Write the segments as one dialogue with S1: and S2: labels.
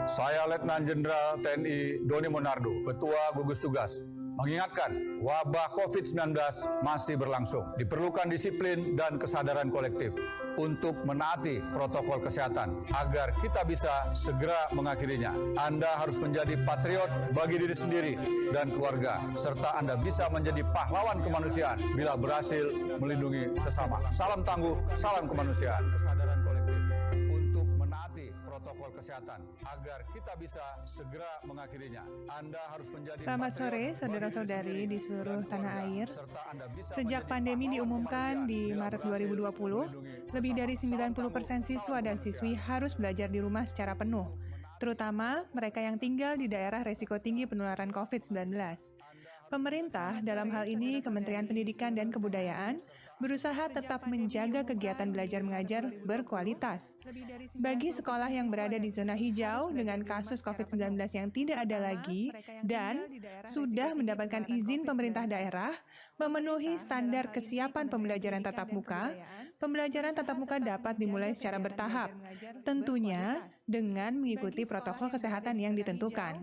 S1: Saya Letnan Jenderal TNI Doni Monardo, Ketua Gugus Tugas, mengingatkan wabah COVID-19 masih berlangsung. Diperlukan disiplin dan kesadaran kolektif untuk menaati protokol kesehatan agar kita bisa segera mengakhirinya. Anda harus menjadi patriot bagi diri sendiri dan keluarga, serta Anda bisa menjadi pahlawan kemanusiaan bila berhasil melindungi sesama. Salam tangguh, salam kemanusiaan. Kesadaran kolektif untuk menaati protokol kesehatan agar kita bisa segera mengakhirinya. Anda harus menjadi
S2: Selamat sore, saudara-saudari di seluruh tanah air. Sejak pandemi diumumkan di Maret 2020, lebih dari 90% siswa dan siswi harus belajar di rumah secara penuh, terutama mereka yang tinggal di daerah resiko tinggi penularan COVID-19. Pemerintah, dalam hal ini Kementerian Pendidikan dan Kebudayaan, berusaha tetap menjaga kegiatan belajar mengajar berkualitas. Bagi sekolah yang berada di zona hijau dengan kasus COVID-19 yang tidak ada lagi dan sudah mendapatkan izin pemerintah daerah memenuhi standar kesiapan pembelajaran tatap muka, pembelajaran tatap muka dapat dimulai secara bertahap, tentunya dengan mengikuti protokol kesehatan yang ditentukan.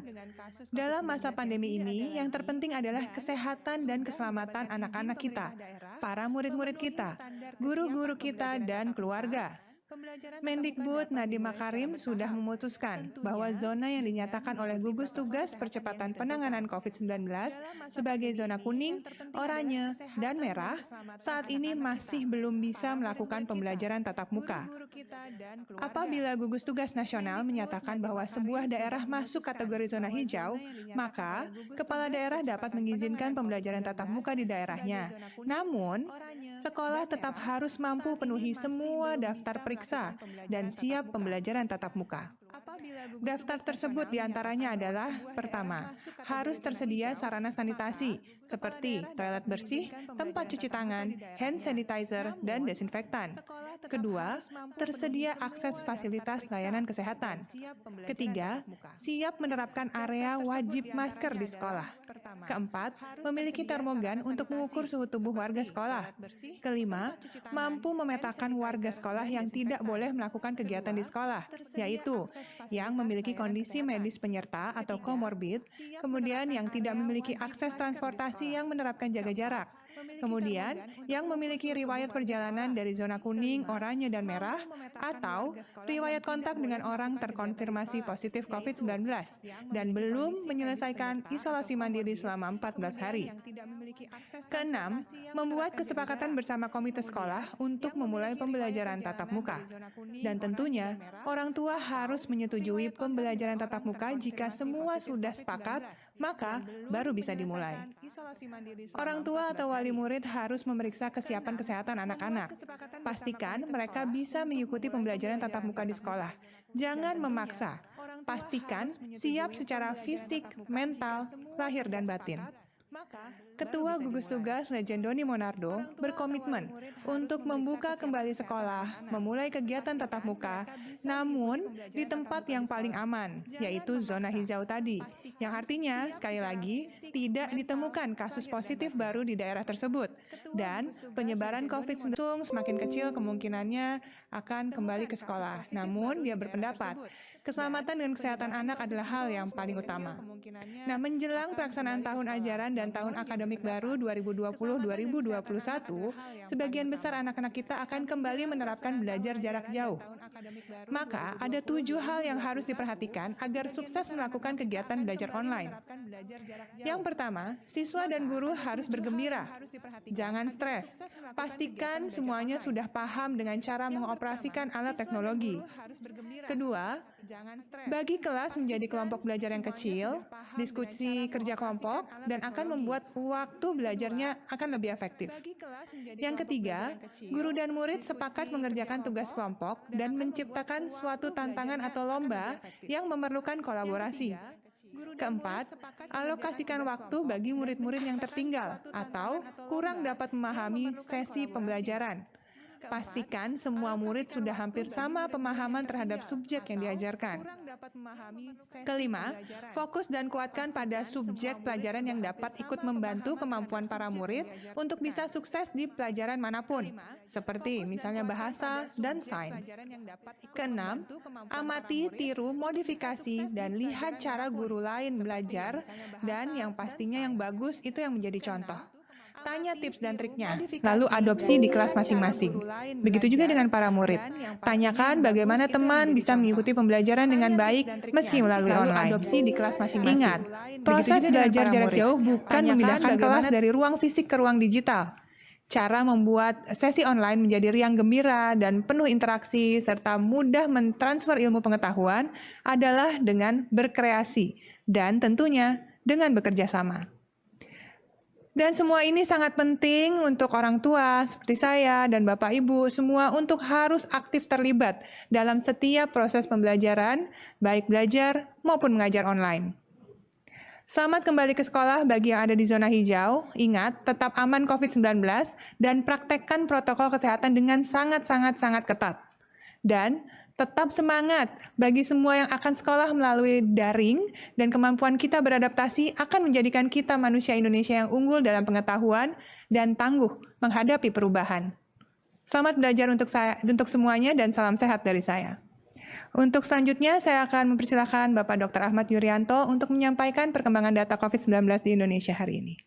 S2: Dalam masa pandemi ini, yang terpenting adalah kesehatan dan keselamatan anak-anak kita, para murid-murid kita, guru-guru kita, dan keluarga. Mendikbud Nadiem Makarim sudah memutuskan bahwa zona yang dinyatakan oleh gugus tugas percepatan penanganan COVID-19 sebagai zona kuning, oranye, dan merah saat ini masih belum bisa melakukan pembelajaran tatap muka. Apabila gugus tugas nasional menyatakan bahwa sebuah daerah masuk kategori zona hijau, maka kepala daerah dapat mengizinkan pembelajaran tatap muka di daerahnya. Namun, sekolah tetap harus mampu penuhi semua daftar periksa dan siap pembelajaran tatap muka. Daftar tersebut diantaranya adalah: pertama, harus tersedia sarana sanitasi seperti toilet bersih, tempat cuci tangan, hand sanitizer, dan desinfektan. Kedua, tersedia akses fasilitas layanan kesehatan. Ketiga, siap menerapkan area wajib masker di sekolah. Keempat, memiliki termogan untuk mengukur suhu tubuh warga sekolah. Kelima, mampu memetakan warga sekolah yang tidak boleh melakukan kegiatan di sekolah, yaitu yang memiliki kondisi medis penyerta atau komorbid, kemudian yang tidak memiliki akses transportasi yang menerapkan jaga jarak, kemudian yang memiliki riwayat perjalanan dari zona kuning, oranye, dan merah, atau riwayat kontak dengan orang terkonfirmasi positif COVID-19 dan belum menyelesaikan isolasi mandiri selama 14 hari. Keenam, membuat kesepakatan bersama komite sekolah untuk memulai pembelajaran tatap muka. Dan tentunya, orang tua harus menyetujui pembelajaran tatap muka. Jika semua sudah sepakat, maka baru bisa dimulai. Orang tua atau wali murid harus memeriksa kesiapan kesehatan anak-anak. Pastikan mereka bisa mengikuti pembelajaran tatap muka di sekolah. Jangan memaksa. Pastikan siap secara fisik, mental, lahir, dan batin. Ketua Gugus Tugas Legend Doni Monardo berkomitmen untuk membuka kembali sekolah, memulai kegiatan tatap muka, namun di tempat yang paling aman, yaitu zona hijau tadi, yang artinya, sekali lagi, tidak ditemukan kasus positif baru di daerah tersebut, dan penyebaran COVID-19 semakin kecil kemungkinannya akan kembali ke sekolah. Namun, dia berpendapat, keselamatan dan kesehatan anak adalah hal yang paling utama. Nah, menjelang pelaksanaan tahun ajaran dan tahun akademik baru 2020-2021, sebagian besar anak-anak kita akan kembali menerapkan belajar jarak jauh. Maka, ada 7 hal yang harus diperhatikan agar sukses melakukan kegiatan belajar online. Yang pertama, siswa dan guru harus bergembira. Jangan stres. Pastikan semuanya sudah paham dengan cara mengoperasikan alat teknologi. Kedua, bagi kelas menjadi kelompok belajar yang kecil, diskusi kerja kelompok, dan akan membuat waktu belajarnya akan lebih efektif. Yang ketiga, guru dan murid sepakat mengerjakan tugas kelompok dan menciptakan suatu tantangan atau lomba yang memerlukan kolaborasi. Keempat, alokasikan waktu bagi murid-murid yang tertinggal atau kurang dapat memahami sesi pembelajaran. Pastikan semua murid sudah hampir sama pemahaman terhadap subjek yang diajarkan. Kelima, fokus dan kuatkan pada subjek pelajaran yang dapat ikut membantu kemampuan para murid untuk bisa sukses di pelajaran manapun, seperti misalnya bahasa dan sains. Keenam, amati, tiru, modifikasi, dan lihat cara guru lain belajar, dan yang pastinya yang bagus itu yang menjadi contoh. Tanya tips dan triknya, lalu adopsi di kelas masing-masing. Begitu juga dengan para murid. Tanyakan bagaimana teman bisa mengikuti pembelajaran dengan baik meski melalui online. Adopsi di kelas masing-masing. Ingat, proses belajar jarak jauh bukan memindahkan kelas dari ruang fisik ke ruang digital. Cara membuat sesi online menjadi riang gembira dan penuh interaksi serta mudah mentransfer ilmu pengetahuan adalah dengan berkreasi dan tentunya dengan bekerja sama. Dan semua ini sangat penting untuk orang tua seperti saya dan Bapak Ibu semua untuk harus aktif terlibat dalam setiap proses pembelajaran, baik belajar maupun mengajar online. Selamat kembali ke sekolah bagi yang ada di zona hijau. Ingat, tetap aman COVID-19 dan praktekkan protokol kesehatan dengan sangat ketat. Dan tetap semangat bagi semua yang akan sekolah melalui daring dan kemampuan kita beradaptasi akan menjadikan kita manusia Indonesia yang unggul dalam pengetahuan dan tangguh menghadapi perubahan. Selamat belajar untuk semuanya dan salam sehat dari saya. Untuk selanjutnya saya akan mempersilahkan Bapak Dr. Ahmad Yuryanto untuk menyampaikan perkembangan data COVID-19 di Indonesia hari ini.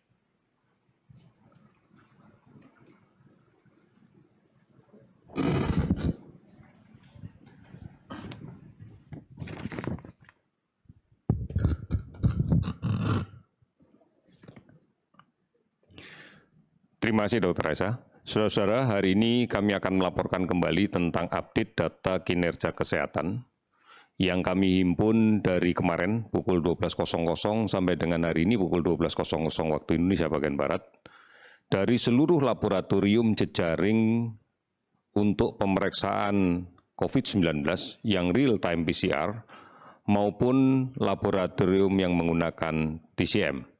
S3: Terima kasih Dr. Raisa. Saudara-saudara, hari ini kami akan melaporkan kembali tentang update data kinerja kesehatan yang kami himpun dari kemarin pukul 12.00 sampai dengan hari ini pukul 12.00 waktu Indonesia bagian Barat dari seluruh laboratorium jejaring untuk pemeriksaan COVID-19 yang real-time PCR maupun laboratorium yang menggunakan TCM.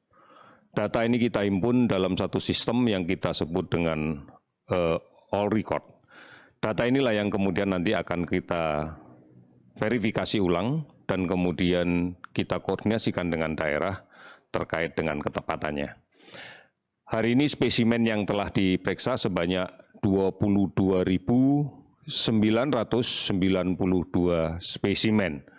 S3: Data ini kita himpun dalam satu sistem yang kita sebut dengan all record. Data inilah yang kemudian nanti akan kita verifikasi ulang dan kemudian kita koordinasikan dengan daerah terkait dengan ketepatannya. Hari ini spesimen yang telah diperiksa sebanyak 22.992 spesimen.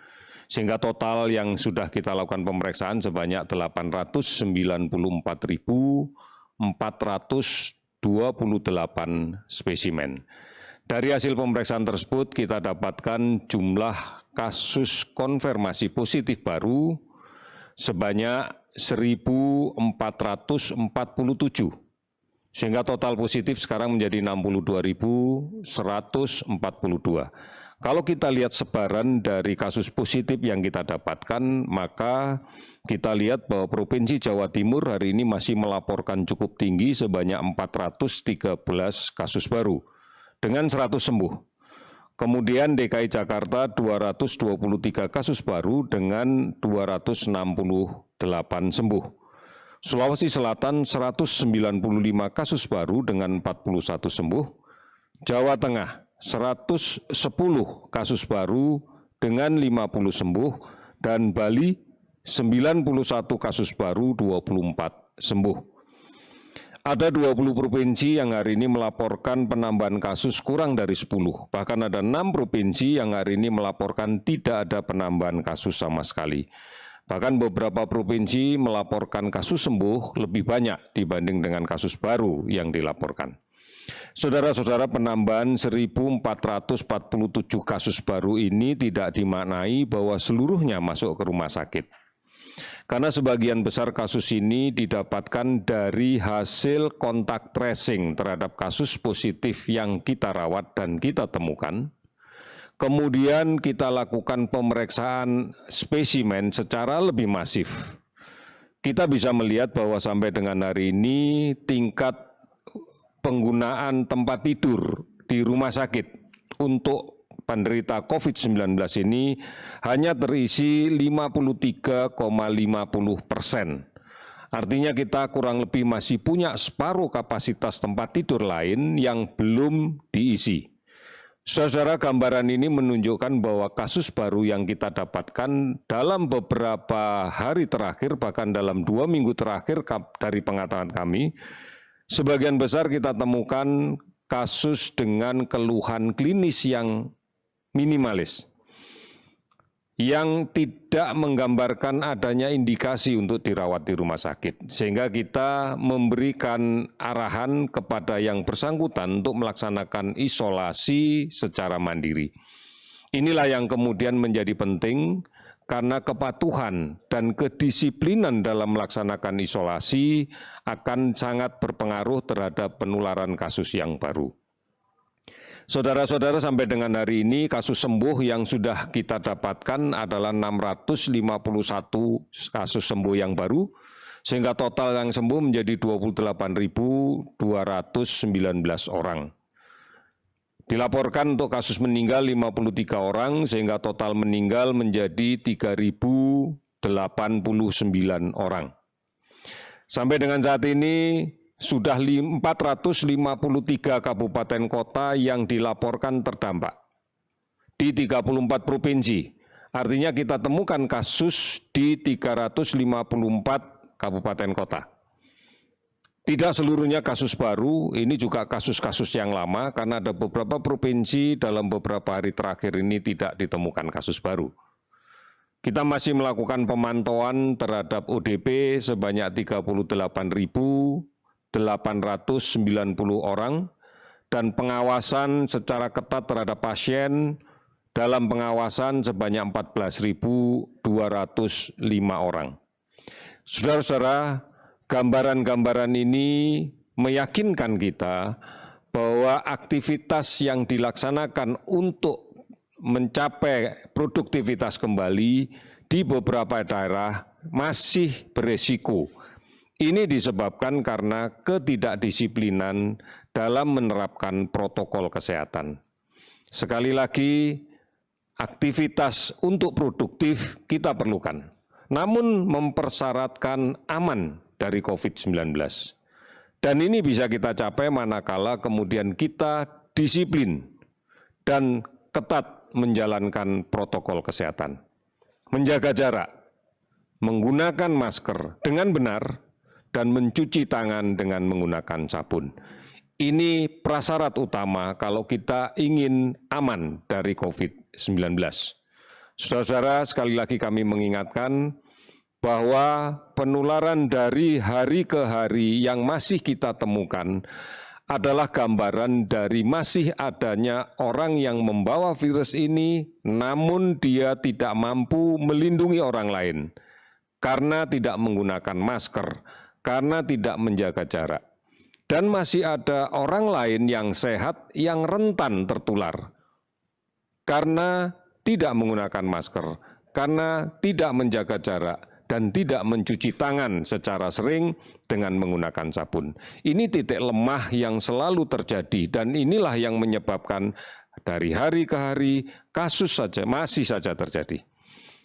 S3: Sehingga total yang sudah kita lakukan pemeriksaan sebanyak 894.428 spesimen. Dari hasil pemeriksaan tersebut kita dapatkan jumlah kasus konfirmasi positif baru sebanyak 1.447. Sehingga total positif sekarang menjadi 62.142. Kalau kita lihat sebaran dari kasus positif yang kita dapatkan, maka kita lihat bahwa Provinsi Jawa Timur hari ini masih melaporkan cukup tinggi sebanyak 413 kasus baru dengan 100 sembuh. Kemudian DKI Jakarta 223 kasus baru dengan 268 sembuh. Sulawesi Selatan 195 kasus baru dengan 41 sembuh. Jawa Tengah 110 kasus baru dengan 50 sembuh dan Bali 91 kasus baru 24 sembuh. Ada 20 provinsi yang hari ini melaporkan penambahan kasus kurang dari 10. Bahkan ada 6 provinsi yang hari ini melaporkan tidak ada penambahan kasus sama sekali. Bahkan beberapa provinsi melaporkan kasus sembuh lebih banyak dibanding dengan kasus baru yang dilaporkan. Saudara-saudara, penambahan 1.447 kasus baru ini tidak dimaknai bahwa seluruhnya masuk ke rumah sakit. Karena sebagian besar kasus ini didapatkan dari hasil kontak tracing terhadap kasus positif yang kita rawat dan kita temukan. Kemudian kita lakukan pemeriksaan spesimen secara lebih masif. Kita bisa melihat bahwa sampai dengan hari ini tingkat penggunaan tempat tidur di rumah sakit untuk penderita COVID-19 ini hanya terisi 53,50%. Artinya kita kurang lebih masih punya separuh kapasitas tempat tidur lain yang belum diisi. Saudara, gambaran ini menunjukkan bahwa kasus baru yang kita dapatkan dalam beberapa hari terakhir, bahkan dalam 2 minggu terakhir dari pengetahuan kami, sebagian besar kita temukan kasus dengan keluhan klinis yang minimalis, yang tidak menggambarkan adanya indikasi untuk dirawat di rumah sakit. Sehingga kita memberikan arahan kepada yang bersangkutan untuk melaksanakan isolasi secara mandiri. Inilah yang kemudian menjadi penting karena kepatuhan dan kedisiplinan dalam melaksanakan isolasi akan sangat berpengaruh terhadap penularan kasus yang baru. Saudara-saudara, sampai dengan hari ini kasus sembuh yang sudah kita dapatkan adalah 651 kasus sembuh yang baru, sehingga total yang sembuh menjadi 28.219 orang. Dilaporkan untuk kasus meninggal 53 orang, sehingga total meninggal menjadi 3.089 orang. Sampai dengan saat ini, sudah 453 kabupaten kota yang dilaporkan terdampak di 34 provinsi. Artinya kita temukan kasus di 354 kabupaten kota. Tidak seluruhnya kasus baru, ini juga kasus-kasus yang lama karena ada beberapa provinsi dalam beberapa hari terakhir ini tidak ditemukan kasus baru. Kita masih melakukan pemantauan terhadap ODP sebanyak 38.890 orang dan pengawasan secara ketat terhadap pasien dalam pengawasan sebanyak 14.205 orang. Saudara-saudara, gambaran-gambaran ini meyakinkan kita bahwa aktivitas yang dilaksanakan untuk mencapai produktivitas kembali di beberapa daerah masih beresiko. Ini disebabkan karena ketidakdisiplinan dalam menerapkan protokol kesehatan. Sekali lagi, aktivitas untuk produktif kita perlukan, namun mempersyaratkan aman dari COVID-19. Dan ini bisa kita capai manakala kemudian kita disiplin dan ketat menjalankan protokol kesehatan. Menjaga jarak, menggunakan masker dengan benar, dan mencuci tangan dengan menggunakan sabun. Ini prasyarat utama kalau kita ingin aman dari COVID-19. Saudara-saudara, sekali lagi kami mengingatkan bahwa penularan dari hari ke hari yang masih kita temukan adalah gambaran dari masih adanya orang yang membawa virus ini, namun dia tidak mampu melindungi orang lain karena tidak menggunakan masker, karena tidak menjaga jarak. Dan masih ada orang lain yang sehat yang rentan tertular karena tidak menggunakan masker, karena tidak menjaga jarak, dan tidak mencuci tangan secara sering dengan menggunakan sabun. Ini titik lemah yang selalu terjadi dan inilah yang menyebabkan dari hari ke hari kasus saja masih saja terjadi.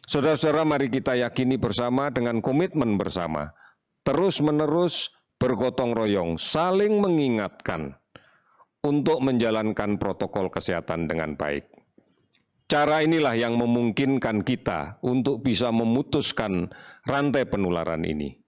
S3: Saudara-saudara, mari kita yakini bersama dengan komitmen bersama, terus-menerus bergotong royong, saling mengingatkan untuk menjalankan protokol kesehatan dengan baik. Cara inilah yang memungkinkan kita untuk bisa memutuskan rantai penularan ini.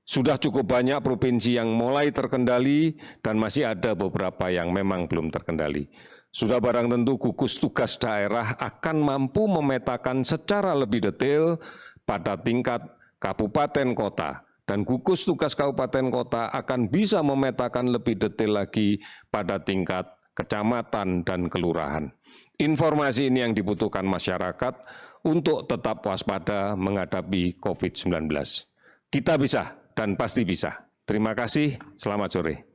S3: Sudah cukup banyak provinsi yang mulai terkendali dan masih ada beberapa yang memang belum terkendali. Sudah barang tentu gugus tugas daerah akan mampu memetakan secara lebih detail pada tingkat kabupaten kota. Dan gugus tugas kabupaten kota akan bisa memetakan lebih detail lagi pada tingkat kecamatan dan kelurahan. Informasi ini yang dibutuhkan masyarakat untuk tetap waspada menghadapi COVID-19. Kita bisa dan pasti bisa. Terima kasih, selamat sore.